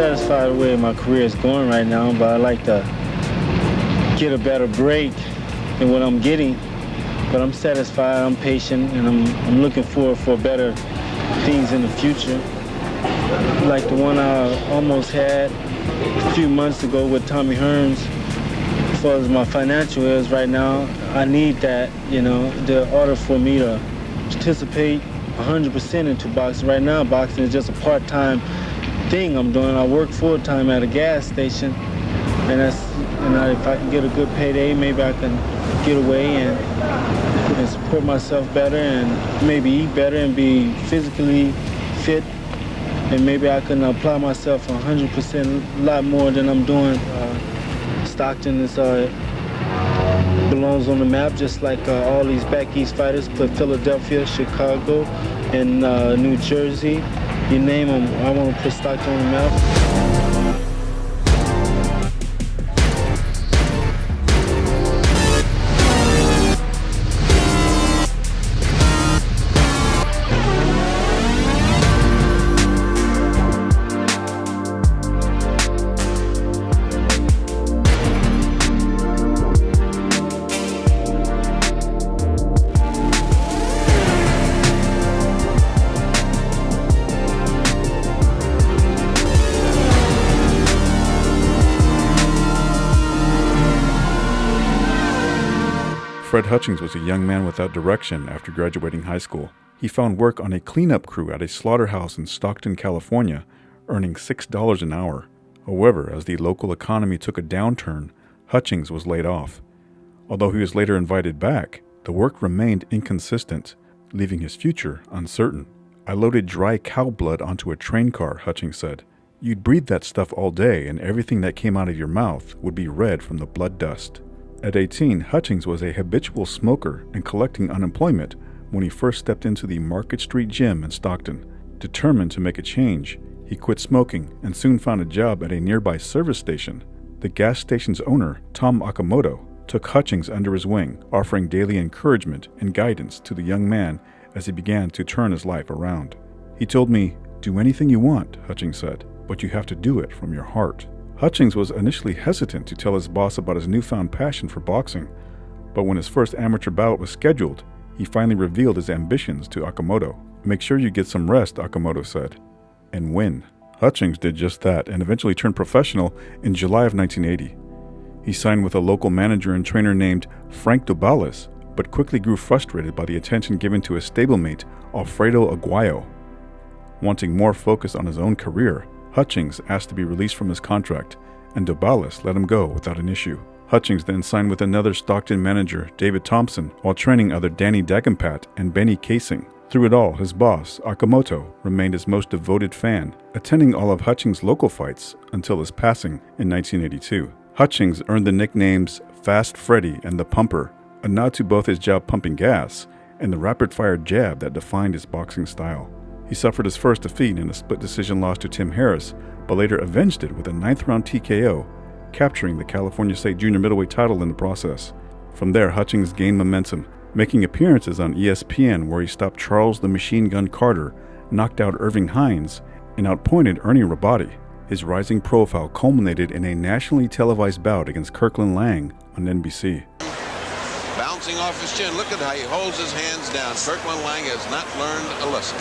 satisfied the way my career is going right now, but I'd like to get a better break than what I'm getting. But I'm satisfied, I'm patient, and I'm looking forward for better things in the future. Like the one I almost had a few months ago with Tommy Hearns. As far as my financial is right now, I need that, in order for me to participate 100% into boxing. Right now, boxing is just a part-time thing I'm doing. I work full-time at a gas station, and if I can get a good payday, maybe I can get away and support myself better and maybe eat better and be physically fit, and maybe I can apply myself 100% a lot more than I'm doing. Stockton belongs on the map, just like all these back east fighters. Put Philadelphia, Chicago, and New Jersey. You name them, I want to put Stockton on the map. Fred Hutchings was a young man without direction after graduating high school. He found work on a cleanup crew at a slaughterhouse in Stockton, California, earning $6 an hour. However, as the local economy took a downturn, Hutchings was laid off. Although he was later invited back, the work remained inconsistent, leaving his future uncertain. "I loaded dry cow blood onto a train car," Hutchings said. "You'd breathe that stuff all day and everything that came out of your mouth would be red from the blood dust." At 18, Hutchings was a habitual smoker and collecting unemployment when he first stepped into the Market Street Gym in Stockton. Determined to make a change, he quit smoking and soon found a job at a nearby service station. The gas station's owner, Tom Okamoto, took Hutchings under his wing, offering daily encouragement and guidance to the young man as he began to turn his life around. "He told me, 'Do anything you want,'" Hutchings said, "but you have to do it from your heart." Hutchings was initially hesitant to tell his boss about his newfound passion for boxing, but when his first amateur bout was scheduled, he finally revealed his ambitions to Okamoto. "Make sure you get some rest," Okamoto said, "and win." Hutchings did just that and eventually turned professional in July of 1980. He signed with a local manager and trainer named Frank Dobalis, but quickly grew frustrated by the attention given to his stablemate, Alfredo Aguayo. Wanting more focus on his own career, Hutchings asked to be released from his contract, and Dobalis let him go without an issue. Hutchings then signed with another Stockton manager, David Thompson, while training other Danny Dagenpat and Benny Casing. Through it all, his boss, Okamoto, remained his most devoted fan, attending all of Hutchings' local fights until his passing in 1982. Hutchings earned the nicknames Fast Freddy and The Pumper, a nod to both his job pumping gas and the rapid-fire jab that defined his boxing style. He suffered his first defeat in a split decision loss to Tim Harris, but later avenged it with a 9th-round TKO, capturing the California State Junior Middleweight title in the process. From there, Hutchings gained momentum, making appearances on ESPN where he stopped Charles the Machine Gun Carter, knocked out Irving Hines, and outpointed Ernie Rabati. His rising profile culminated in a nationally televised bout against Kirkland Lang on NBC. Bouncing off his chin, look at how he holds his hands down. Kirkland Lang has not learned a lesson.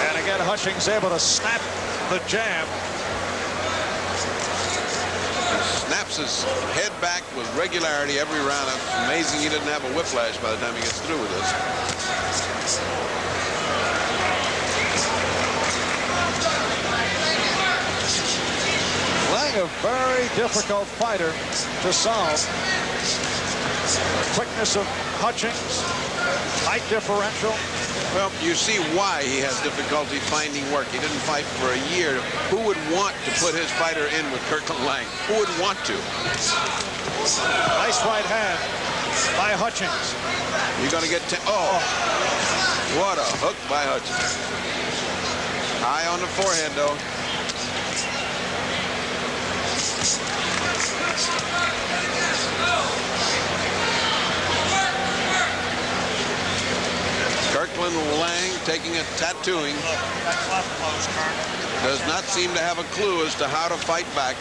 And again, Hutchings able to snap the jab. He snaps his head back with regularity every round. It's amazing he didn't have a whiplash by the time he gets through with this. Lang, a very difficult fighter to solve. Quickness of Hutchings, height differential. Well, you see why he has difficulty finding work. He didn't fight for a year. Who would want to put his fighter in with Kirkland Lang? Who would want to? Nice right hand by Hutchings. You're going to get... Oh, what a hook by Hutchings. High on the forehead, though. Kirkland Lang taking a tattooing. Does not seem to have a clue as to how to fight back.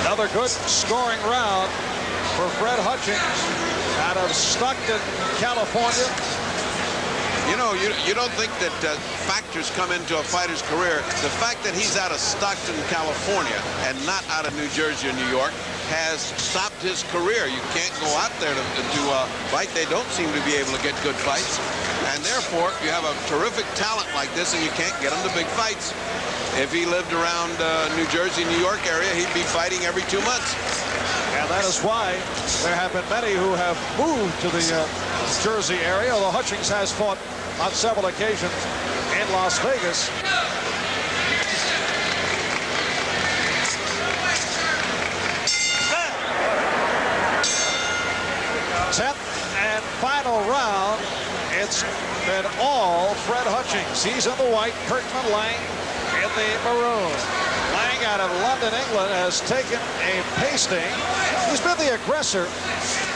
Another good scoring round for Fred Hutchings out of Stockton, California. You know, you don't think that factors come into a fighter's career. The fact that he's out of Stockton, California, and not out of New Jersey or New York has stopped his career. You can't go out there to fight. They don't seem to be able to get good fights. And therefore, you have a terrific talent like this, and you can't get him to big fights. If he lived around New Jersey, New York area, he'd be fighting every 2 months. And that is why there have been many who have moved to the Jersey area, although Hutchings has fought on several occasions in Las Vegas. Tenth and final round. It's been all Fred Hutchings. He's in the white, Kirkland Lang in the maroon. Lang out of London, England, has taken a pasting. He's been the aggressor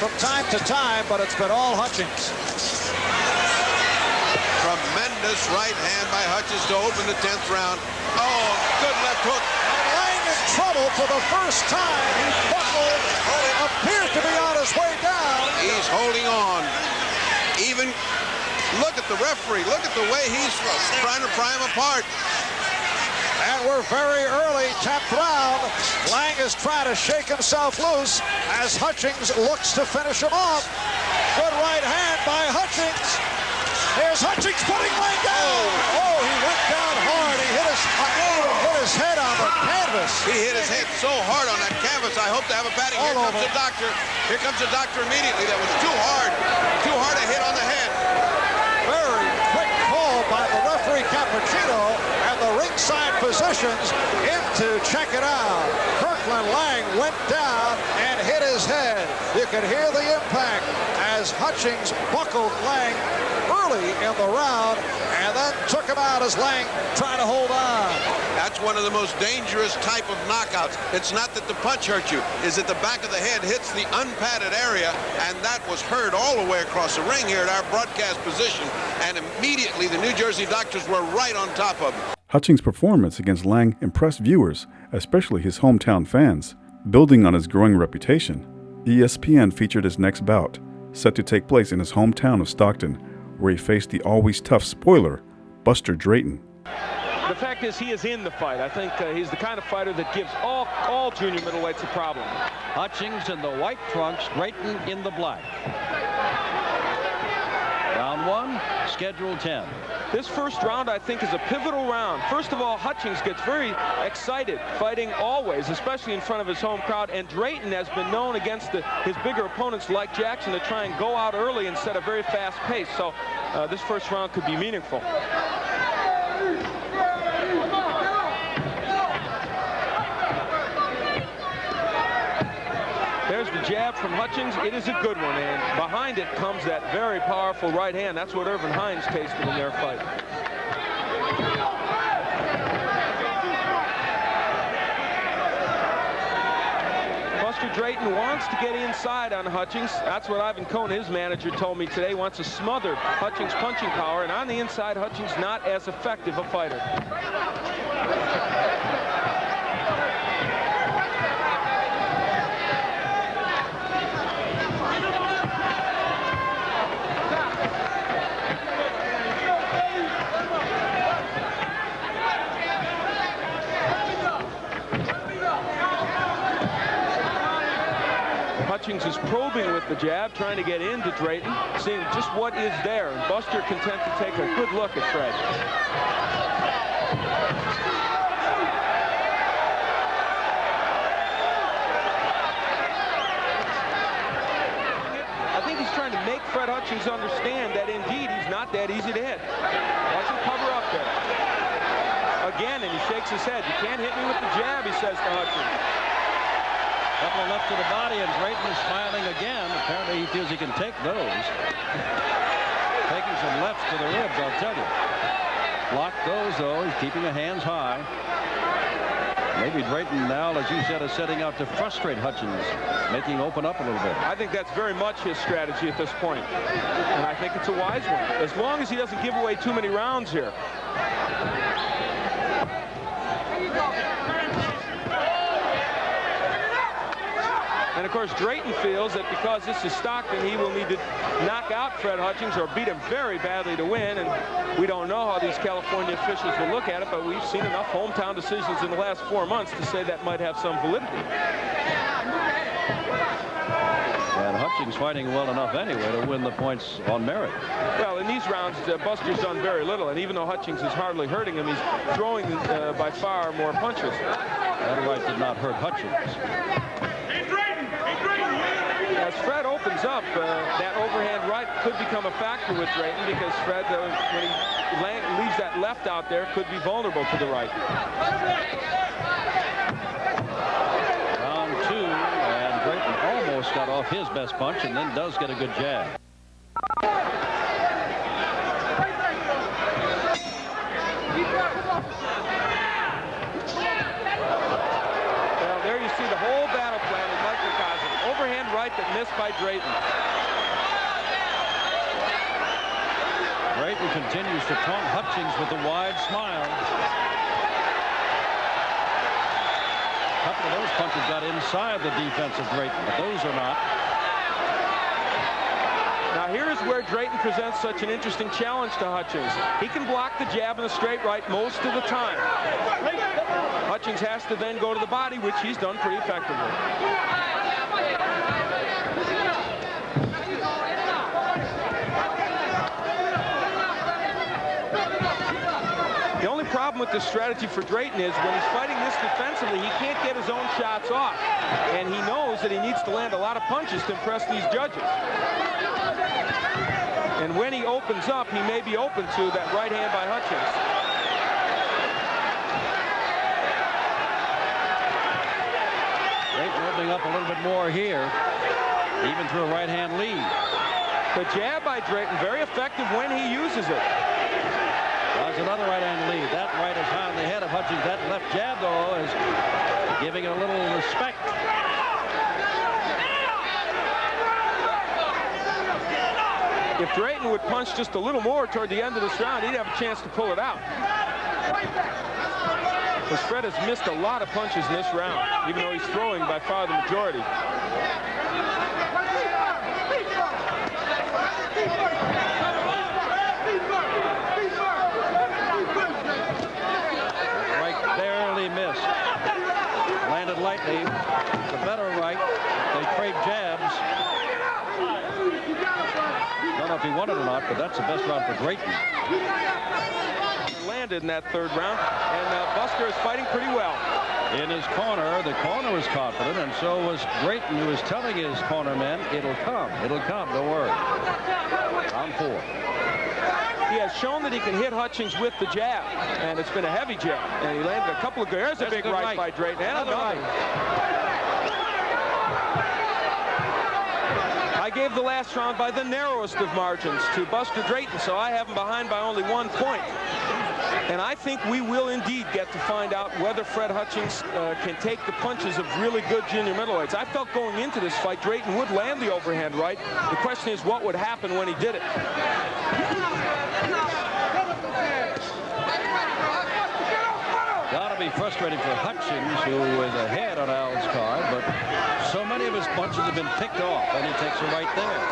from time to time, but it's been all Hutchings. Tremendous right hand by Hutchings to open the 10th round. Oh, good left hook. Lang in trouble for the first time. He buckled, appears to be on his way down. He's holding on. Even look at the referee. Look at the way he's trying to pry him apart. And we're very early, 10th round. Lang is trying to shake himself loose as Hutchings looks to finish him off. Good right hand by Hutchings. Here's Hutchings putting Lang down. Oh, he went down hard. He hit his head on the canvas. He hit his head so hard on that canvas. I hope to have a padding. Here comes the doctor. Here comes the doctor immediately. That was too hard. Too hard a hit on the head. Very quick call by the referee Cappuccino and the ringside physicians in to check it out. Kirkland Lang went down and hit his head. You could hear the impact as Hutchings buckled Lang early in the round and then took him out as Lang tried to hold on. That's one of the most dangerous type of knockouts. It's not that the punch hurt you, is that the back of the head hits the unpadded area, and that was heard all the way across the ring here at our broadcast position, and immediately the New Jersey doctors were right on top of him. Hutchings' performance against Lang impressed viewers, especially his hometown fans. Building on his growing reputation, ESPN featured his next bout, set to take place in his hometown of Stockton, where he faced the always tough spoiler, Buster Drayton. The fact is, he is in the fight. I think he's the kind of fighter that gives all junior middleweights a problem. Hutchings in the white trunks, Drayton in the black. Round 1, schedule 10. This first round, I think, is a pivotal round. First of all, Hutchings gets very excited, fighting always, especially in front of his home crowd. And Drayton has been known against his bigger opponents like Jackson to try and go out early and set a very fast pace. So this first round could be meaningful. There's the jab from Hutchings. It is a good one, and behind it comes that very powerful right hand. That's what Irvin Hearns tasted in their fight. Buster Drayton wants to get inside on Hutchings. That's what Ivan Cohn, his manager, told me today. Wants to smother Hutchings' punching power, and on the inside, Hutchings not as effective a fighter. Hutchings is probing with the jab, trying to get into Drayton, seeing just what is there. And Buster content to take a good look at Fred. I think he's trying to make Fred Hutchings understand that indeed he's not that easy to hit. Watch him cover up there. Again, and he shakes his head. You can't hit me with the jab, he says to Hutchings. Couple left to the body, and Drayton is smiling again. Apparently he feels he can take those. Taking some lefts to the ribs, I'll tell you. Blocked those, though. He's keeping the hands high. Maybe Drayton now, as you said, is setting out to frustrate Hutchings, making open up a little bit. I think that's very much his strategy at this point, and I think it's a wise one, as long as he doesn't give away too many rounds here. And of course, Drayton feels that because this is Stockton, he will need to knock out Fred Hutchings or beat him very badly to win. And we don't know how these California officials will look at it, but we've seen enough hometown decisions in the last 4 months to say that might have some validity. And Hutchings fighting well enough anyway to win the points on merit. Well, in these rounds, Buster's done very little, and even though Hutchings is hardly hurting him, he's throwing by far more punches. That right did not hurt Hutchings. As Fred opens up, that overhand right could become a factor with Drayton, because Fred, when he leaves that left out there, could be vulnerable to the right. Round 2, and Drayton almost got off his best punch and then does get a good jab. Well, there you see the whole battle plan with microcosm. Overhand right that missed by Drayton. Drayton continues to taunt Hutchings with a wide smile. A couple of those punches got inside the defense of Drayton, but those are not. Now here's where Drayton presents such an interesting challenge to Hutchings. He can block the jab and the straight right most of the time. Hutchings has to then go to the body, which he's done pretty effectively. The only problem with this strategy for Drayton is when he's fighting this defensively, he can't get his own shots off. And he knows that he needs to land a lot of punches to impress these judges. And when he opens up, he may be open to that right hand by Hutchings. Drayton opening up a little bit more here, even through a right hand lead. The jab by Drayton, very effective when he uses it. There's another right hand lead. That right is high on the head of Hutchings. That left jab, though, is giving it a little respect. If Drayton would punch just a little more toward the end of this round, he'd have a chance to pull it out. Because Fred has missed a lot of punches in this round, even though he's throwing by far the majority. Right barely missed. Landed lightly. The better right. They trade jabs. I don't know if he won it or not, but that's the best round for Drayton. Landed in that third round, and Buster is fighting pretty well. In his corner, the corner was confident, and so was Drayton, who was telling his corner men, it'll come, don't worry. Round 4. He has shown that he can hit Hutchings with the jab, and it's been a heavy jab, and he landed a couple of good. There's a big right by Drayton, and another right. I gave the last round by the narrowest of margins to Buster Drayton, so I have him behind by only 1 point. And I think we will indeed get to find out whether Fred Hutchings can take the punches of really good junior middleweights. I felt going into this fight Drayton would land the overhand right. The question is what would happen when he did it. Gotta be frustrating for Hutchings, who is ahead on Al's card, but so many of his punches have been picked off, and he takes a right there.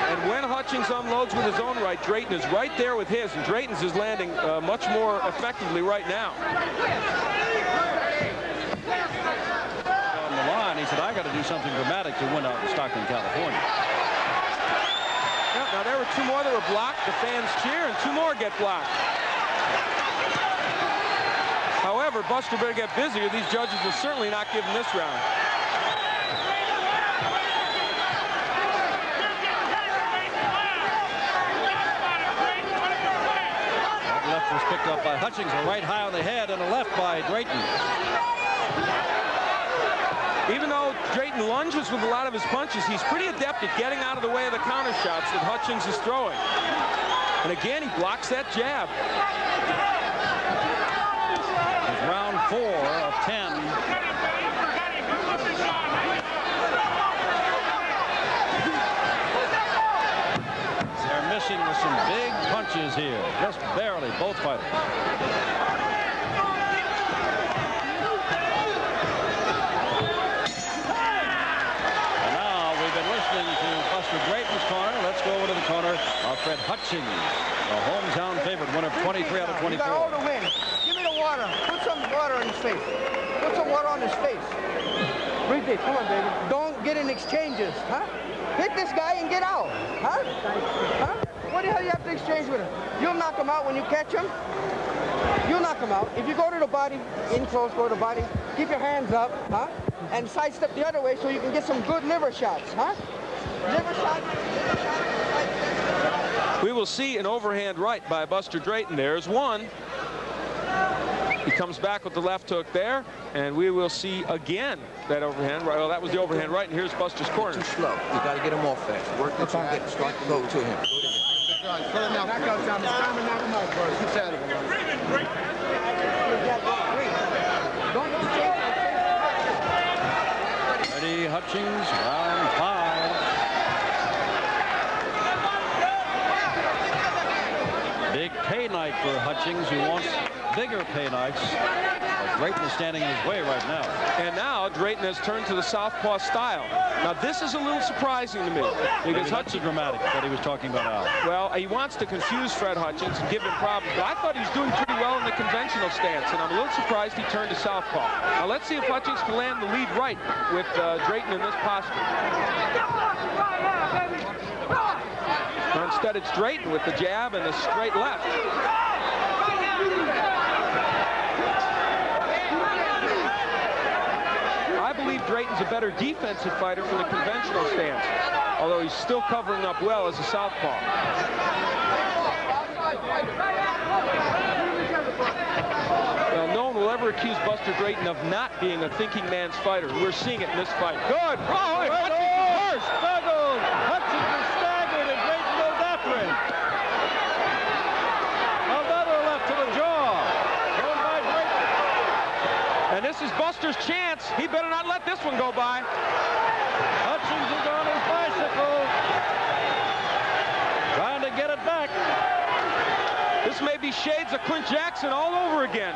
And when Hutchings unloads with his own right, Drayton is right there with his, and Drayton's is landing much more effectively right now. On the line, he said, I got to do something dramatic to win out in Stockton, California. Yeah, now there were 2 more that were blocked. The fans cheer, and 2 more get blocked. However, Buster better get busier. These judges will certainly not give him this round. Left was picked up by Hutchings, a right high on the head, and a left by Drayton. Even though Drayton lunges with a lot of his punches, he's pretty adept at getting out of the way of the counter shots that Hutchings is throwing. And again, he blocks that jab. It's round 4 of 10. They're missing with some big punches here. Just barely, both fighters. And now we've been listening to Buster Drayton's corner. Let's go over to the corner of Fred Hutchings, the hometown favorite, winner of 23 out of 24. You got all the win. Give me the water. Put some water on his face. Put some water on his face. Breathe deep. Come on, baby. Don't get in exchanges, huh? Hit this guy and get out, huh? Huh? What the hell you have to exchange with him? You'll knock him out when you catch him. You'll knock him out. If you go to the body, in close, go to the body, keep your hands up, huh? And sidestep the other way so you can get some good liver shots, huh? Liver shots. We will see an overhand right by Buster Drayton. There's one. He comes back with the left hook there, and we will see again that overhand right. Well, that was the overhand right, and here's Buster's corner. Too slow. You got to get him off fast. Work until you get start to go to him. Knockout time. It's time to knock him out, bro. Keep at him. Freddie Hutchings, round 5. Big pay night for Hutchings, who wants bigger pay nights. Drayton is standing in his way right now. And now Drayton has turned to the southpaw style. Now this is a little surprising to me because That's the dramatic that he was talking about, Al. well, he wants to confuse Fred Hutchings and give him problems, but I thought he was doing pretty well in the conventional stance, and I'm a little surprised he turned to southpaw. Now let's see if Hutchings can land the lead right with Drayton in this posture. Now instead it's Drayton with the jab and the straight left. I believe Drayton's a better defensive fighter from the conventional stance, although he's still covering up well as a southpaw. Well, no one will ever accuse Buster Drayton of not being a thinking man's fighter. We're seeing it in this fight. Good. Oh, Hutchings first. Staggered. Hutchings is staggered, and Drayton goes after him. Another left to the jaw. Thrown by Drayton. And this is Buster's chance. He better not let this one go by. Hutchings is on his bicycle, trying to get it back. This may be shades of Clint Jackson all over again.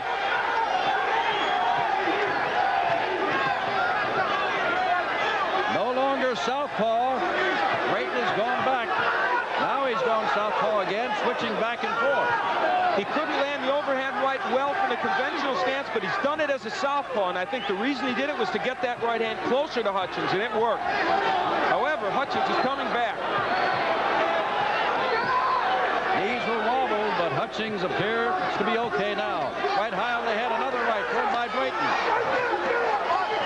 No longer southpaw. Drayton has gone back. Now he's gone southpaw again, switching back and forth. He couldn't land the overhand right well from the conventional stance, but he's done it as a southpaw, and I think the reason he did it was to get that right hand closer to Hutchings, and it worked. However, Hutchings is coming back. Knees were wobbled, but Hutchings appears to be okay now. Right high on the head, another right thrown by Drayton.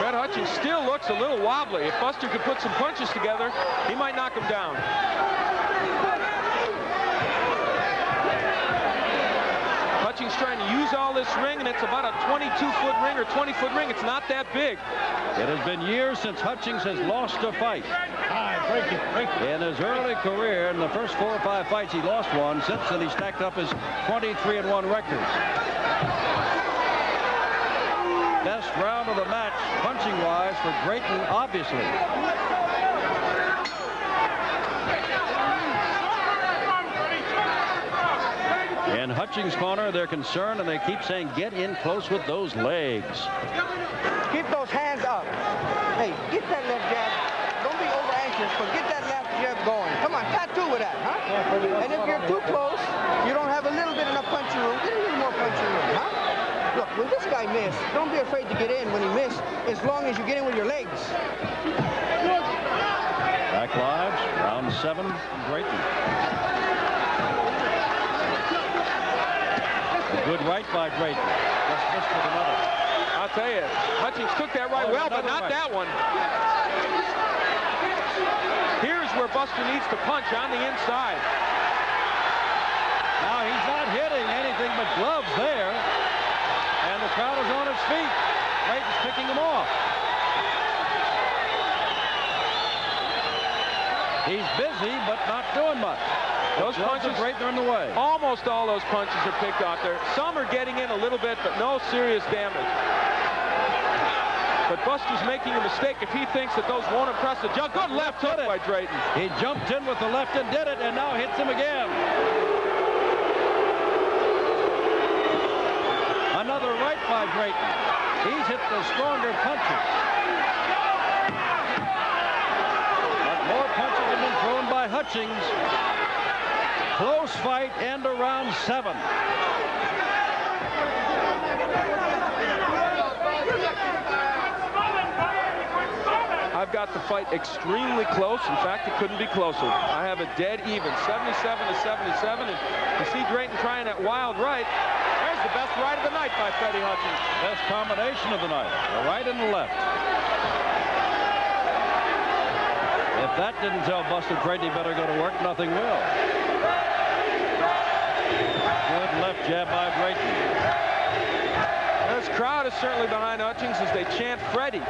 Fred Hutchings still looks a little wobbly. If Buster could put some punches together, he might knock him down. Hutchings trying to use all this ring, and it's about a 22-foot ring or 20-foot ring. It's not that big. It has been years since Hutchings has lost a fight. In his early career, in the first 4 or 5 fights, he lost one. Since then, he stacked up his 23-1 record. Best round of the match, punching-wise, for Drayton, obviously. In Hutchings' corner, they're concerned, and they keep saying, get in close with those legs. Keep those hands up. Hey, get that left jab. Don't be over anxious, but get that left jab going. Come on, tattoo with that, huh? And if you're too close, you don't have a little bit enough punching room, get a little more punching room, huh? Look, when this guy missed, don't be afraid to get in when he missed, as long as you get in with your legs. Back lives, round 7, Drayton. A good right by Drayton. Just missed with another. I'll tell you, Hutchings took that right well, but not that one. Here's where Buster needs to punch on the inside. Now he's not hitting anything but gloves there. And the crowd is on its feet. Drayton's picking them off. He's busy, but not doing much. Those punches Drayton are in the way. Almost all those punches are picked off there. Some are getting in a little bit, but no serious damage. But Buster's making a mistake if he thinks that those won't impress the judge. Good left hook by Drayton. He jumped in with the left and did it, and now hits him again. Another right by Drayton. He's hit the stronger punches. But more punches have been thrown by Hutchings. Close fight, end of round 7. I've got the fight extremely close. In fact, it couldn't be closer. I have a dead even, 77 to 77. And you see Drayton trying that wild right. There's the best right of the night by Freddie Hutchings. Best combination of the night, the right and the left. If that didn't tell Buster Drayton he better go to work, nothing will. Good left jab by Drayton. This crowd is certainly behind Hutchings as they chant Freddie.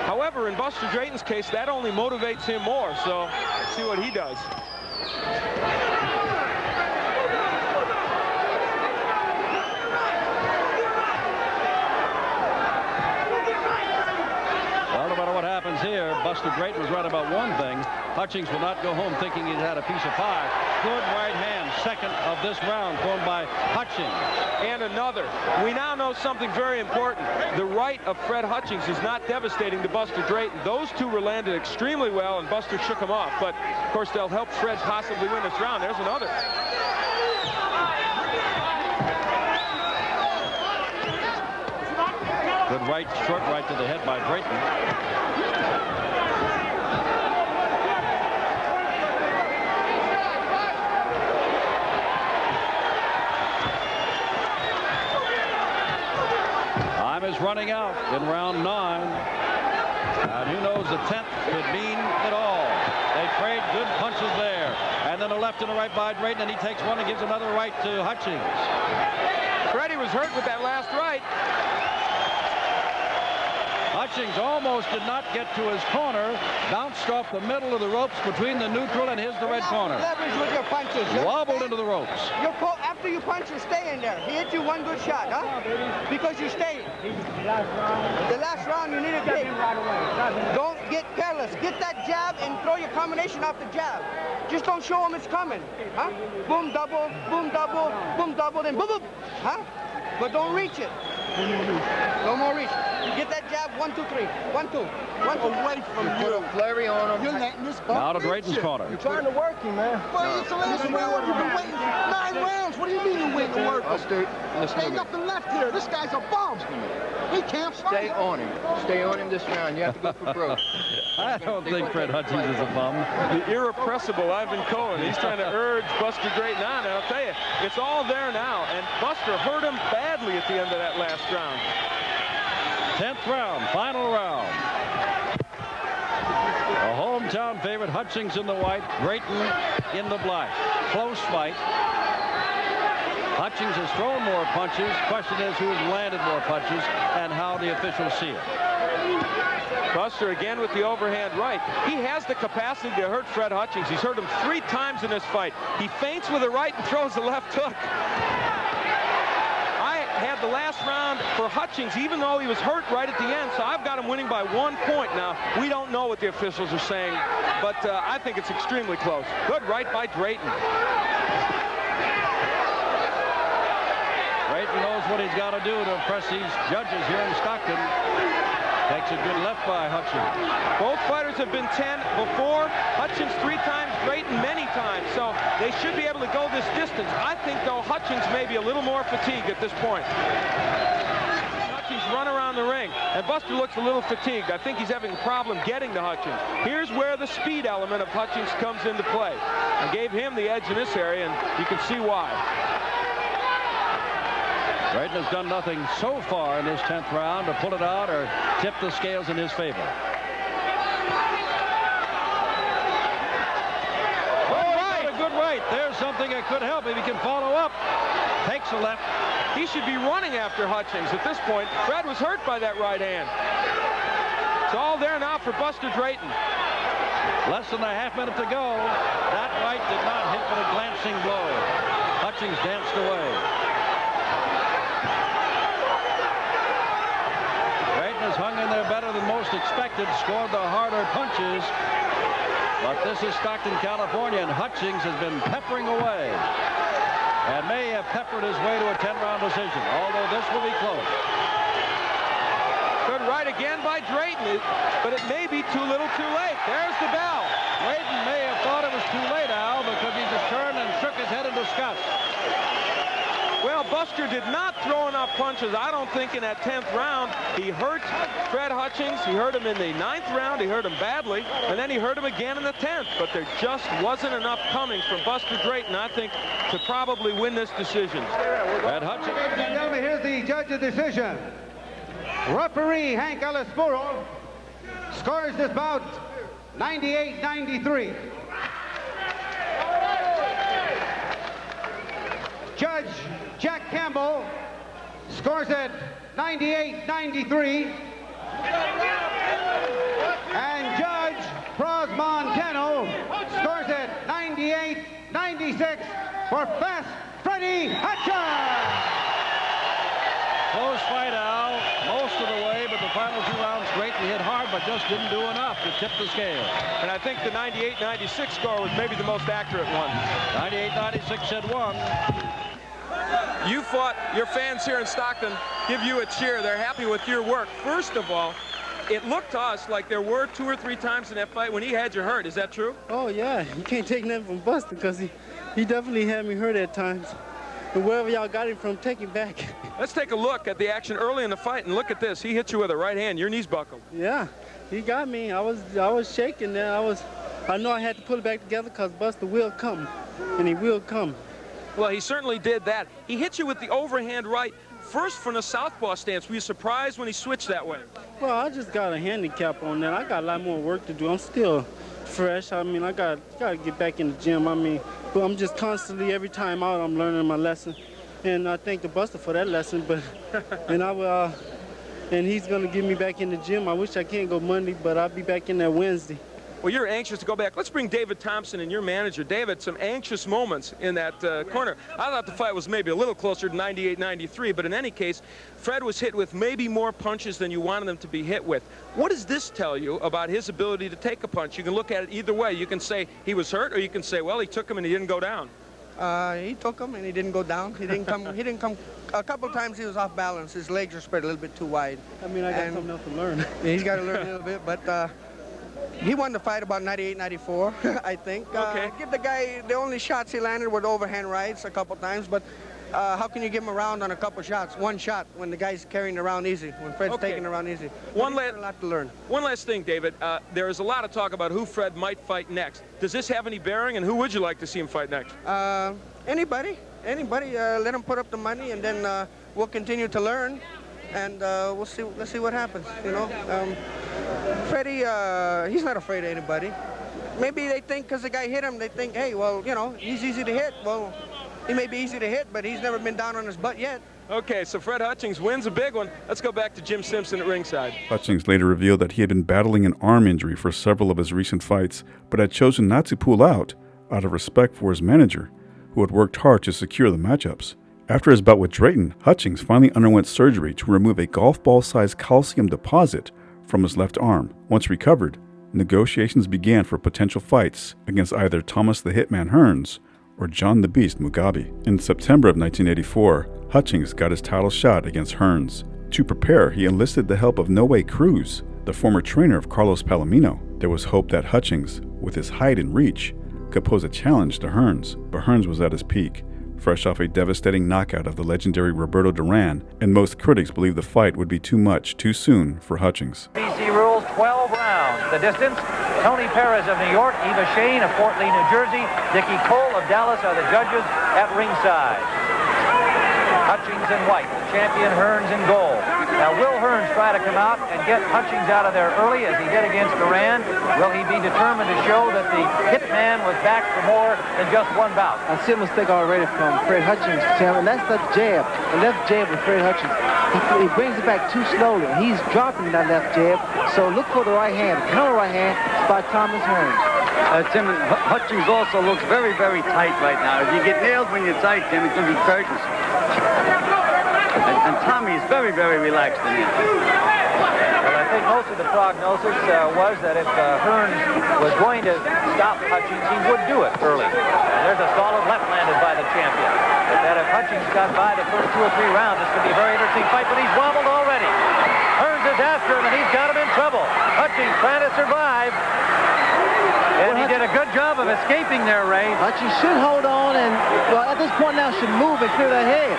However, in Buster Drayton's case, that only motivates him more. So let's see what he does. Well, no matter what happens here, Buster Drayton was right about one thing. Hutchings will not go home thinking he's had a piece of pie. Good right hand, second of this round, thrown by Hutchings. And another. We now know something very important. The right of Fred Hutchings is not devastating to Buster Drayton. Those two were landed extremely well, and Buster shook them off. But, of course, they'll help Fred possibly win this round. There's another. Good right, short right to the head by Drayton. Time is running out in round 9. And who knows, the 10th could mean it all. They trade good punches there. And then a left and a right by Drayton, and he takes one and gives another right to Hutchings. Freddie was hurt with that last right. Hutchings almost did not get to his corner. Bounced off the middle of the ropes between the neutral and the red corner. Leverage with your punches. Wobbled into the ropes. After you punch, you stay in there. He hit you one good shot, huh? Because you stayed. The last round, you need to take. Don't get careless. Get that jab and throw your combination off the jab. Just don't show him it's coming, huh? Boom, double, then boom, boom, huh? But don't reach it. No more reach. Get that jab, 1, 2, 3. 1, 2. 1, 2. Away from you. Put a flurry on him. You're letting this bump. Now to Drayton's corner. You're trying to work him, man. Well, it's the last round. You've been waiting 9 rounds. What do you mean you're waiting to work him? Ain't nothing left here. This guy's a bum. He can't fight. Stay on him. Stay on him this round. You have to go for broke. I don't think Fred Hutchings is a bum. The irrepressible Ivan Cohen. He's trying to urge Buster Drayton on. And I'll tell you, it's all there now. And Buster hurt him badly at the end of that last round. 10th round, final round. A hometown favorite, Hutchings in the white, Drayton in the black. Close fight. Hutchings has thrown more punches. Question is who has landed more punches and how the officials see it. Buster again with the overhand right. He has the capacity to hurt Fred Hutchings. He's hurt him 3 times in this fight. He feints with a right and throws the left hook. I had the last round for Hutchings, even though he was hurt right at the end, so I've got him winning by 1 point. Now, we don't know what the officials are saying, but I think it's extremely close. Good right by Drayton. Drayton knows what he's got to do to impress these judges here in Stockton. Takes a good left by Hutchings. Both fighters have been 10 before. Hutchings 3 times, Drayton many times. So they should be able to go this distance. I think, though, Hutchings may be a little more fatigued at this point. Hutchings run around the ring, and Buster looks a little fatigued. I think he's having a problem getting to Hutchings. Here's where the speed element of Hutchings comes into play. I gave him the edge in this area, and you can see why. Drayton has done nothing so far in this 10th round to pull it out or tip the scales in his favor. A good right. There's something that could help if he can follow up. Takes a left. He should be running after Hutchings at this point. Fred was hurt by that right hand. It's all there now for Buster Drayton. Less than a half minute to go. That right did not hit but a glancing blow. Hutchings danced away. Drayton has hung in there better than most expected, scored the harder punches. But this is Stockton, California, and Hutchings has been peppering away and may have peppered his way to a 10-round decision, although this will be close. Good right again by Drayton, but it may be too little too late. There's the bell. Drayton may have thought it was too late, Al, because he just turned and shook his head in disgust. Well, Buster did not throw enough punches, I don't think, in that 10th round. He hurt Fred Hutchings. He hurt him in the 9th round. He hurt him badly, and then he hurt him again in the 10th. But there just wasn't enough coming from Buster Drayton, I think, to probably win this decision. And Hutchings. Ladies and gentlemen, here's the judge's decision. Referee Hank Ellis-Burrow scores this bout 98-93. Judge Jack Campbell scores it 98-93. And Judge Pros Montano scores it 98-96 for Fast Freddie Hutchings. Close fight, Al, most of the way, but the final 2 rounds, Drayton hit hard, but just didn't do enough to tip the scale. And I think the 98-96 score was maybe the most accurate one. 98-96 had won. You fought, your fans here in Stockton give you a cheer. They're happy with your work. First of all, it looked to us like there were 2 or 3 times in that fight when he had you hurt. Is that true? Oh, yeah. You can't take nothing from Buster because he definitely had me hurt at times. And wherever y'all got him from, take him back. Let's take a look at the action early in the fight, and look at this. He hit you with a right hand. Your knees buckled. Yeah, he got me. I was shaking there. I know I had to pull it back together because Buster will come, and he will come. Well, he certainly did that. He hit you with the overhand right, first from the southpaw stance. Were you surprised when he switched that way? Well, I just got a handicap on that. I got a lot more work to do. I'm still fresh. I mean, I got to get back in the gym. I mean, but I'm just constantly, every time out, I'm learning my lesson. And I thank the Buster for that lesson. But and he's going to get me back in the gym. I wish I can't go Monday, but I'll be back in there Wednesday. Well, you're anxious to go back. Let's bring David Thompson and your manager. David, some anxious moments in that corner. I thought the fight was maybe a little closer to 98-93, but in any case, Fred was hit with maybe more punches than you wanted him to be hit with. What does this tell you about his ability to take a punch? You can look at it either way. You can say he was hurt, or you can say, well, he took him and he didn't go down. He took him and he didn't go down. He didn't come. He didn't come. A couple of times he was off balance. His legs are spread a little bit too wide. I mean, I got something else to learn. He's got to learn a little bit, but he won the fight about 98-94, I think. Okay. Give the guy, the only shots he landed were the overhand rights a couple times, but how can you give him a round on a couple shots? One shot when the guy's carrying around easy, when Fred's taking around easy. A lot to learn. One last thing, David. There is a lot of talk about who Fred might fight next. Does this have any bearing, and who would you like to see him fight next? Anybody. Let him put up the money, and then we'll continue to learn, and we'll see. Let's see what happens. You know, Freddie, he's not afraid of anybody. Maybe they think because the guy hit him, they think, hey, well, you know, he's easy to hit. Well, he may be easy to hit, but he's never been down on his butt yet. Okay, so Fred Hutchings wins a big one. Let's go back to Jim Simpson at ringside. Hutchings later revealed that he had been battling an arm injury for several of his recent fights, but had chosen not to pull out of respect for his manager, who had worked hard to secure the matchups. After his bout with Drayton, Hutchings finally underwent surgery to remove a golf ball-sized calcium deposit from his left arm. Once recovered, negotiations began for potential fights against either Thomas the Hitman Hearns or John the Beast Mugabe. In September of 1984, Hutchings got his title shot against Hearns. To prepare, he enlisted the help of No Way Cruz, the former trainer of Carlos Palomino. There was hope that Hutchings, with his height and reach, could pose a challenge to Hearns, but Hearns was at his peak, fresh off a devastating knockout of the legendary Roberto Duran, and most critics believed the fight would be too much too soon for Hutchings. BC rules 12 rounds. The distance, Tony Perez of New York, Eva Shane of Fort Lee, New Jersey, Dickie Cole of Dallas are the judges at ringside. Hutchings in white, champion Hearns in gold. Now, will Hearns try to come out and get Hutchings out of there early as he did against Duran? Will he be determined to show that the hitman was back for more than just one bout? I see a mistake already from Fred Hutchings, Tim, and that's the jab. The left jab of Fred Hutchings. He brings it back too slowly. He's dropping that left jab, so look for the right hand. The counter right hand by Thomas Hearns. Tim, Hutchings also looks very, very tight right now. If you get nailed when you're tight, Tim, it's going to be curtains. And Tommy is very, very relaxed in here. Well, I think most of the prognosis was that if Hearns was going to stop Hutchings, he would do it early. And there's a solid left landed by the champion. But that if Hutchings got by the first 2 or 3 rounds, this could be a very interesting fight, but he's wobbled already. Hearns is after him, and he's got him in trouble. Hutchings trying to survive. And he did a good job of escaping there, Ray. Hutchings should hold on and, well, at this point now, should move and clear that head.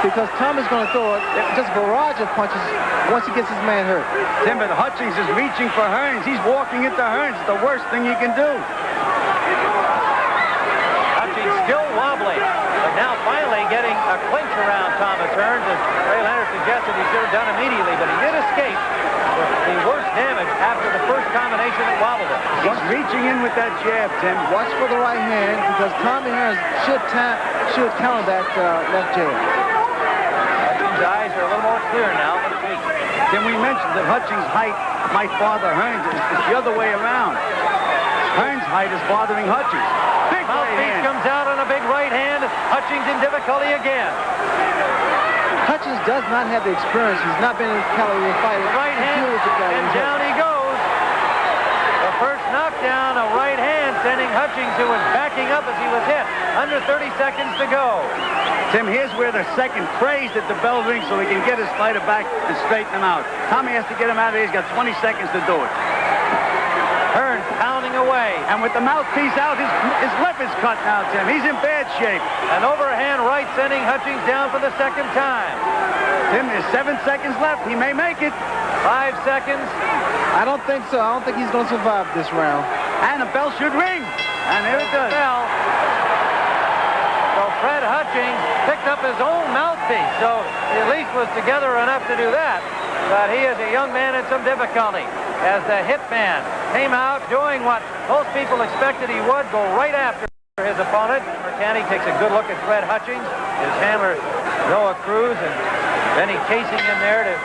Because Tom is going to throw just a barrage of punches once he gets his man hurt. Tim, but Hutchings is reaching for Hearns. He's walking into Hearns. It's the worst thing you can do. Hutchings still wobbling, but now finally getting a clinch around Thomas Hearns, as Ray Leonard suggested he should have done immediately, but he did escape with the worst damage after the first combination that wobbled him. He's reaching in with that jab, Tim. Watch for the right hand, because Tommy Hearns should counter that left jab. Hutchings' eyes are a little more clear now than his feet. Tim, we mentioned that Hutchings' height might bother Hearns. It's the other way around. Hearns' height is bothering Hutchings. Big mouthpiece comes out on a big right hand. Hutchings in difficulty again. Hutchings does not have the experience. He's not been in a cavalry fight. Right hand, and down he goes. The first knockdown, a right hand, sending Hutchings, who was backing up as he was hit. Under 30 seconds to go. Tim, here's where the second prays that the bell rings so he can get his fighter back and straighten him out. Tommy has to get him out of here. He's got 20 seconds to do it. Hearns pounding away. And with the mouthpiece out, his lip is cut now, Tim. He's in bad shape. An overhand right sending Hutchings down for the second time. Tim, there's 7 seconds left. He may make it. 5 seconds. I don't think so. I don't think he's going to survive this round. And the bell should ring. And there it does. Bell. So Fred Hutchings picked up his own mouthpiece. So he at least was together enough to do that. But he is a young man in some difficulty, as the hitman came out doing what most people expected he would, go right after his opponent. Mercani takes a good look at Fred Hutchings, his handler Noah Cruz, and Benny Casing in there to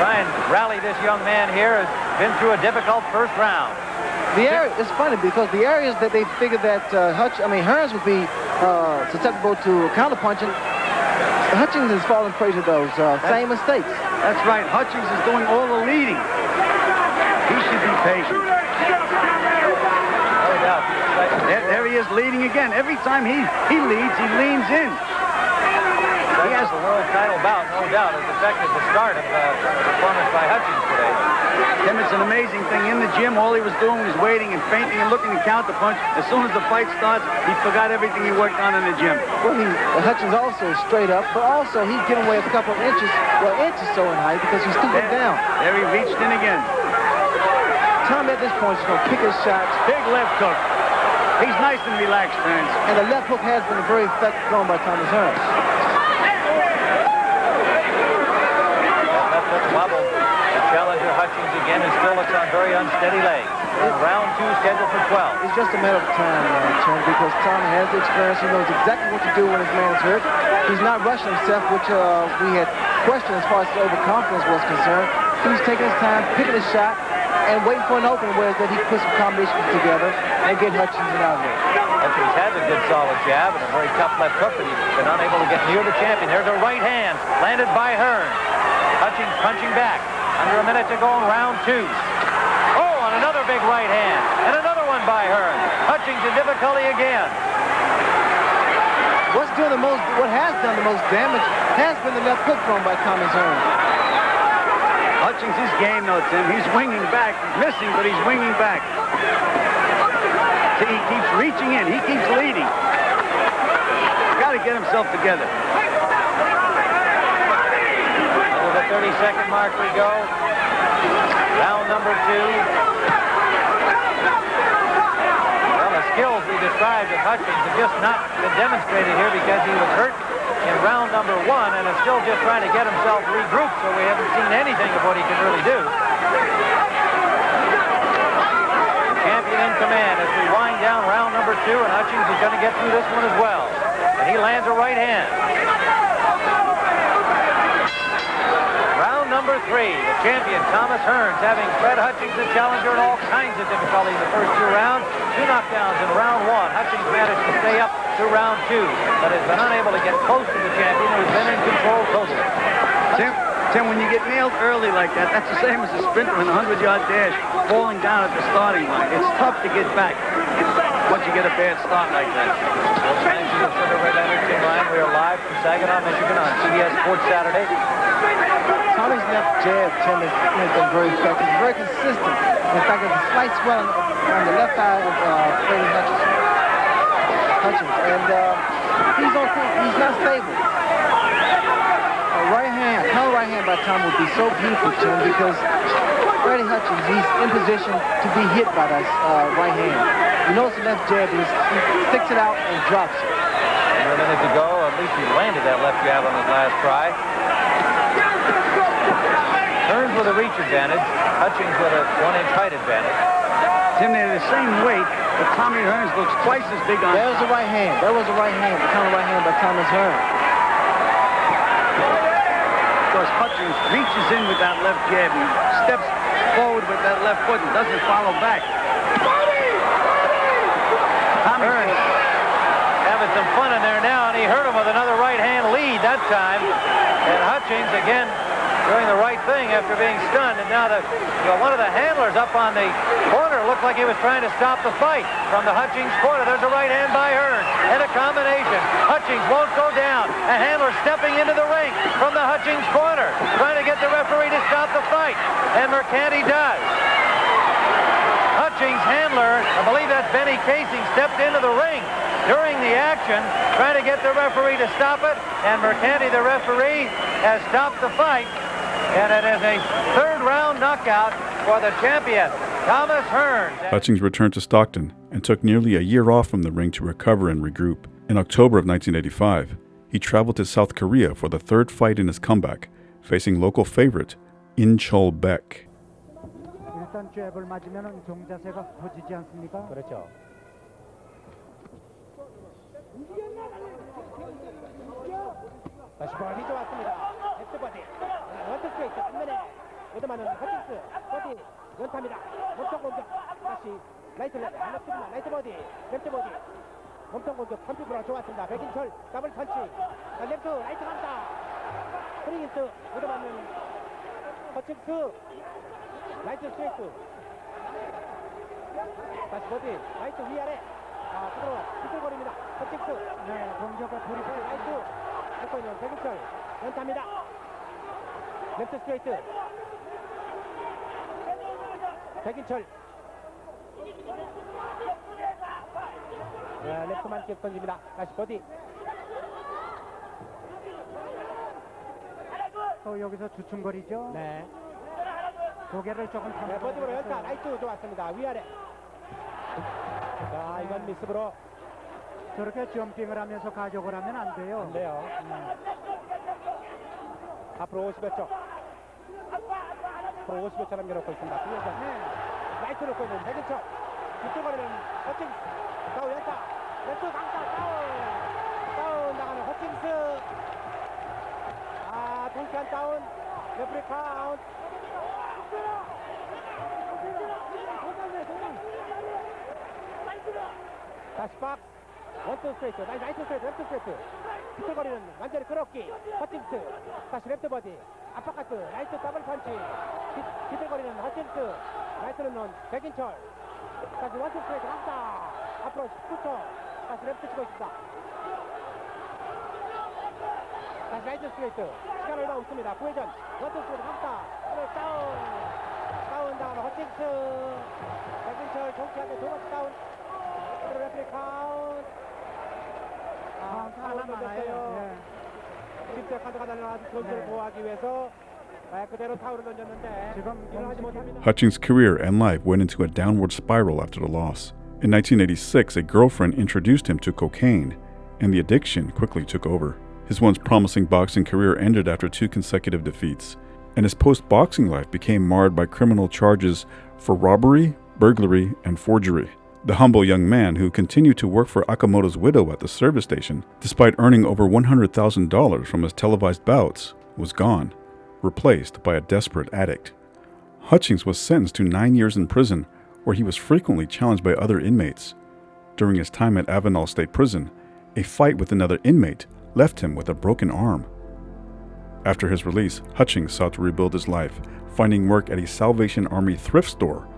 try and rally this young man here. Has been through a difficult first round. It's funny because the areas that they figured that Hearns would be susceptible to counterpunching, Hutchings has fallen prey to those same mistakes. That's right. Hutchings is doing all the leading. He should be patient. No doubt. There he is leading again. Every time he leads, he leans in. He has the world title bout, no doubt, has affected the start of the performance by Hutchings today. Tim, it's an amazing thing. In the gym, all he was doing was waiting and feinting and looking to counterpunch. As soon as the fight starts, he forgot everything he worked on in the gym. Well, Hutchings also straight up, but also he's giving away a couple of inches, inches so in height because he's stooping down. There he reached in again. Tommy at this point is going to pick his shots. Big left hook. He's nice and relaxed, Hearns. And the left hook has been very effective thrown by Thomas Hearns. Left hook wobble. The challenger Hutchings again, and still looks on very unsteady legs. Round 2 scheduled for 12. It's just a matter of time, Tim, because Tommy has the experience. He knows exactly what to do when his man is hurt. He's not rushing himself, which we had questioned as far as his overconfidence was concerned. He's taking his time, picking his shot, and waiting for an opening where that he can put some combinations together and get Hutchings out of here. Hutchings has a good solid jab and a very tough left hook, but he's been unable to get near the champion. There's a right hand landed by Hearns. Hutchings punching back. Under a minute to go in round 2. Oh, and another big right hand. And another one by Hearns. Hutchings in difficulty again. What has done the most damage has been the left hook thrown by Thomas Hearns. Hutchings, his game, though, Tim. He's winging back. He's missing, but he's winging back. See, he keeps reaching in. He keeps leading. He's got to get himself together. Under the 30-second mark we go. Round number 2. Well, the skills we described of Hutchings have just not been demonstrated here because he was hurt in round number 1 and is still just trying to get himself regrouped, so we haven't seen anything of what he can really do. Champion in command as we wind down round number 2, and Hutchings is going to get through this one as well. And he lands a right hand. Round number 3, the champion Thomas Hearns having Fred Hutchings the challenger in all kinds of difficulty in the first 2 rounds. 2 knockdowns in round 1. Hutchings managed to stay up to round 2, but has been unable to get close to the champion, who's been in control totally. Tim, when you get nailed early like that, that's the same as a sprinter in a 100-yard dash, falling down at the starting line. It's tough to get back once you get a bad start like that. Thank you to the Red Entertainment Line. We are live from Saginaw, Michigan on CBS Sports Saturday. Tommy's left jab, Tim, has been very effective. He's very consistent. In fact, there's a slight swelling on the left eye of Fred Hutchings. And he's not stable. Right hand, counter right hand by Tom would be so beautiful, Tim, because Freddie Hutchings, he's in position to be hit by that right hand. He knows the left jab, he sticks it out and drops it. Under a minute to go, at least he landed that left jab on his last try. Hearns with a reach advantage, Hutchings with a 1-inch height advantage. Tim, they're the same weight, but Tommy Hearns looks twice as big on That was a right hand. That was a right hand, the counter right hand by Thomas Hearns. Because Hutchings reaches in with that left jab and steps forward with that left foot and doesn't follow back. Hearns having some fun in there now, and he hurt him with another right hand lead that time. And Hutchings again doing the right thing after being stunned. And now one of the handlers up on the corner looked like he was trying to stop the fight from the Hutchings corner. There's a right hand by Hearns and a combination. Hutchings won't go down. A handler stepping into the ring from the Hutchings corner, trying to get the referee to stop the fight. And Mercanti does. Hutchings' handler, I believe that's Benny Casing, stepped into the ring during the action, trying to get the referee to stop it. And Mercanti, the referee, has stopped the fight. And it is a 3rd round knockout for the champion, Thomas Hearns. Hutchings returned to Stockton and took nearly a year off from the ring to recover and regroup. In October of 1985, he traveled to South Korea for the 3rd fight in his comeback, facing local favorite In Chol Baek. 일단 잽을 맞으면 종자세가 퍼지지 않습니까? 그렇죠. 다시 버디 좋았습니다. 엑스 버디. 원투 스트레이트 앞면에 얻어맞는 허칭스 버디 연타입니다. 몸통 공격. 다시 라이트 안넣습니다. 라이트 버디. 랩트 버디. 몸통 공격 펌프브로 좋았습니다. 백인철 더블 펀치. 자, 랩트 라이트 간다. 스프링인트 얻어맞는 허칭스 라이트 스트레이트. 다시 버디. 라이트 위아래. 그대로 휘슬거립니다. 허칭스. 네, 공격과 돌입. 라이트. 잡고 있는 백인철 연타입니다. 랩트 스트레이트. 백인철. 랩트만 계속 던집니다. 다시 버디. 또 여기서 주춤거리죠? 네. 고개를 조금 네, 버디로 연타. 라이트 좋았습니다. 위아래. 자, 이건 미스브로. 저렇게 점핑을 하면서 가져오를 하면 안 돼요. 안 돼요. 앞으로 50여 초. 앞으로 50여 초 남겨놓고 있습니다. 라이트 놓고 있는 백인철. 뒤쪽거리는 허칭스. 다운 연타. 왼쪽 강타 다운 나가는 허칭스. 동시한 다운. 레프리 카운트. 다시 박스. 원투 스트레이트, 라이트 스트레이트, 랩트 스트레이트. 뒤쪽거리는 완전히 끌어올기. 허칭스. 다시 랩트 버디. 압박카트. 라이트 더블 펀치. 뒤쪽거리는 허칭스. 라이트는 논 백인철. 다시 원투 스트레이트 강타. 앞으로 19초. 다시 랩트 치고 있습니다. 다시 라이트 스트레이트. 시간 얼마 없습니다. 부회전. 원투 스트레이트 강타. 다운 당하는 허칭스. 백인철 정치하게 두 번째 다운. 레프리 카운트. 하나 많아요. 심지어 카드가 날아와서 선수를 보호하기 위해서 그대로 타울을 던졌는데 일을 하지 못합니다. Hutchings' career and life went into a downward spiral after the loss. In 1986, a girlfriend introduced him to cocaine, and the addiction quickly took over. His once promising boxing career ended after 2 consecutive defeats, and his post-boxing life became marred by criminal charges for robbery, burglary, and forgery. The humble young man who continued to work for Akamoto's widow at the service station, despite earning over $100,000 from his televised bouts, was gone, replaced by a desperate addict. Hutchings was sentenced to 9 years in prison, where he was frequently challenged by other inmates. During his time at Avenal State Prison, a fight with another inmate left him with a broken arm. After his release, Hutchings sought to rebuild his life, finding work at a Salvation Army thrift store,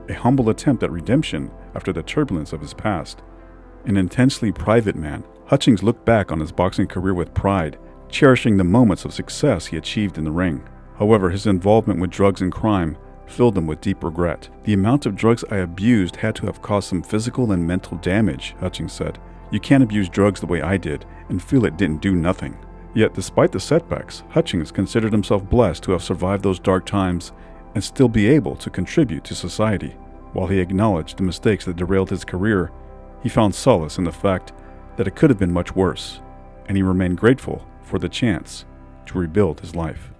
a humble attempt at redemption after the turbulence of his past. An intensely private man, Hutchings looked back on his boxing career with pride, cherishing the moments of success he achieved in the ring. However, his involvement with drugs and crime filled him with deep regret. "The amount of drugs I abused had to have caused some physical and mental damage," Hutchings said. "You can't abuse drugs the way I did and feel it didn't do nothing." Yet, despite the setbacks, Hutchings considered himself blessed to have survived those dark times and still be able to contribute to society. While he acknowledged the mistakes that derailed his career, he found solace in the fact that it could have been much worse, and he remained grateful for the chance to rebuild his life.